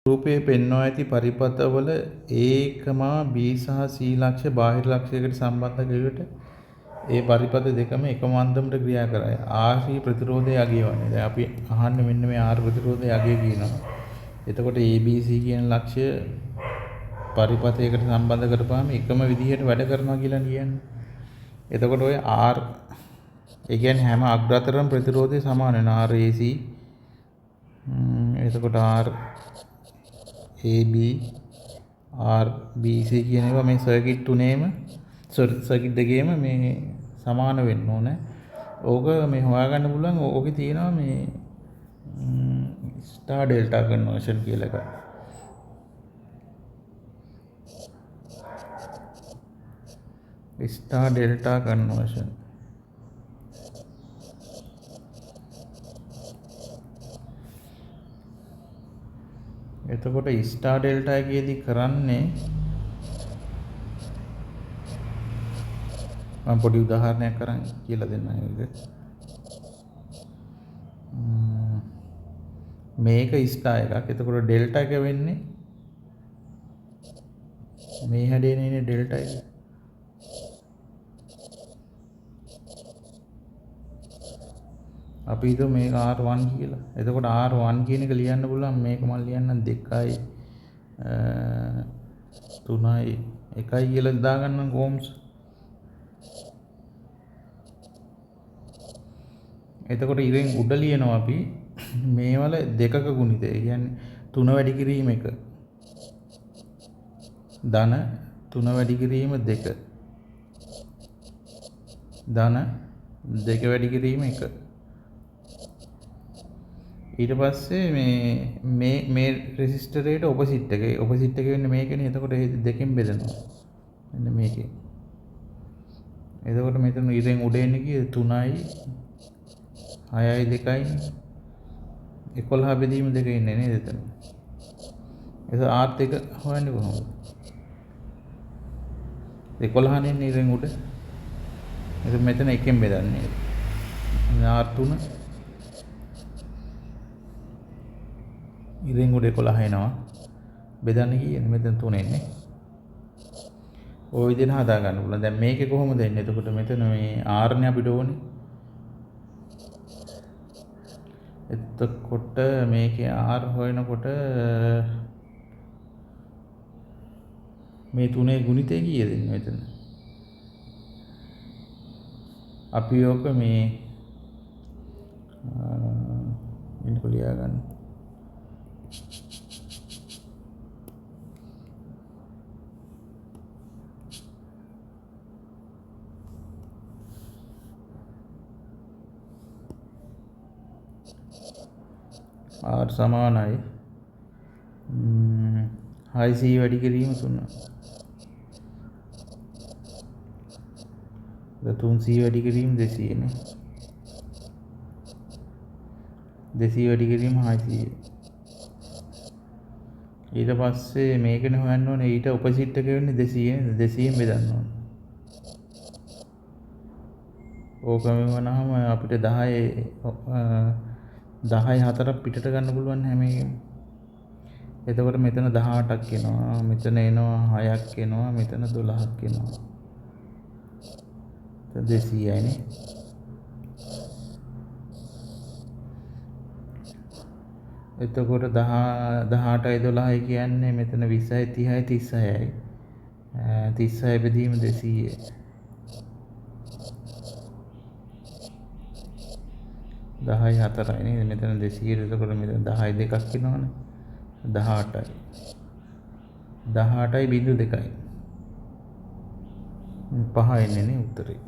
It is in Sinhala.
රූපයේ පෙන්වා ඇති පරිපථවල A, B සහ C ලක්ෂ්‍ය බාහිර ලක්ෂ්‍යයකට සම්බන්ධ කිරීමට ඒ පරිපථ දෙකම එකම අන්දමට ක්‍රියා කරයි. R ප්‍රතිරෝධය අගය වන්නේ. දැන් අපි අහන්නේ මෙන්න මේ R ප්‍රතිරෝධය අගය කියනවා. එතකොට ABC කියන ලක්ෂ්‍ය පරිපථයකට සම්බන්ධ කරපුවාම එකම විදිහට වැඩ කරනවා කියලා කියන්නේ. එතකොට ඔය R ඒ කියන්නේ හැම අග්‍රතරම ප්‍රතිරෝධය සමාන වෙනවා. RAC එතකොට RAB RBC කියන ඒවා මේ සර්කිට් තුනේම සර්කිට් දෙකේම මේ සමාන වෙන්න ඕනේ. ඕක මේ හොයාගන්න පුළුවන්. ඕකේ තියෙනවා මේ ස්ටාර් ඩෙල්ටා කන්වර්ෂන් කියලා එකක්. Star delta conversion. එතකොට ස්ටාර් ඩෙල්ටා එකේදී කරන්නේ මම පොඩි උදාහරණයක් කරන් කියලා දෙන්නම් ඒක. මේක ස්ටාර් එකක්. එතකොට ඩෙල්ටා එක වෙන්නේ මේ හැඩේනේ ඉන්නේ ඩෙල්ටා එක. අපි හිතුව මේක R1 කියලා. එතකොට R1 කියන එක ලියන්න පුළුවන්. මේක මම ලියන්නම් 2යි 3යි 1යි කියලා දාගන්නම් ඕම්ස්. එතකොට ඉතින් උඩ ලියනවා අපි මේවල දෙකක ගුණිතය. ඒ කියන්නේ 3 වැඩි කිරීම 1 ධන 3 වැඩි කිරීම 2 ධන 2 වැඩි කිරීම 1. ඊට පස්සේ මේ රෙසිස්ටරේට ඔපොසිට් එක. ඔපොසිට් එක වෙන්නේ මේකනේ. එතකොට මේ දෙකෙන් බෙදනවා. මෙන්න මේකේ. එතකොට මෙතන ඉතින් උඩ එන්නේ කීයද 3යි 6යි 2යි 11 බෙදීම 2 ඉන්නේ නේද එතන. ඒක R2 හොයන්නේ කොහොමද? 11 නේ ඉතින් උඩ. ඒක මෙතන එකෙන් බෙදන්නේ. R3 ඉතින් උඩ 11 එනවා. බෙදන්නේ කීයද? මෙතන 3 එන්නේ. ওই විදිහට හදා ගන්න පුළුවන්. දැන් මේකේ කොහොමද එන්නේ? එතකොට මෙතන මේ R නේ අපිට ඕනේ. එතකොට මේකේ R හොයනකොට මේ තුනේ ගුණිතය කීයද මෙතන? අපි ඔක මේ ඉන්න ලියා ගන්න. R සමානයි 6C වැඩි කිරීම 3. 3C වැඩි කිරීම 200 නේ. 200 වැඩි කිරීම 6C. ඊට පස්සේ මේකනේ හොයන්න ඕනේ. ඊට ඔපොසිට් එක වෙන්නේ 200 නේ. 200ෙන් බෙදන්න ඕනේ. ඕකම වුණාම අපිට 10යි 4ක් පිටට ගන්න පුළුවන් හැම එකෙම. එතකොට මෙතන 18ක් එනවා. මෙතන එනවා 6ක් එනවා. මෙතන 12ක් එනවා. 200යි නේ. එතකොට 18යි 12යි කියන්නේ මෙතන 20යි 30යි 36යි. 36 බෙදීම 200. දහයි 4යි නේද? මෙතන 200. එතකොට මෙතන 10යි 2ක් එනවනේ. 18යි. 18යි බිංදු 2යි. 5 එන්නේ නේ උත්තරේ.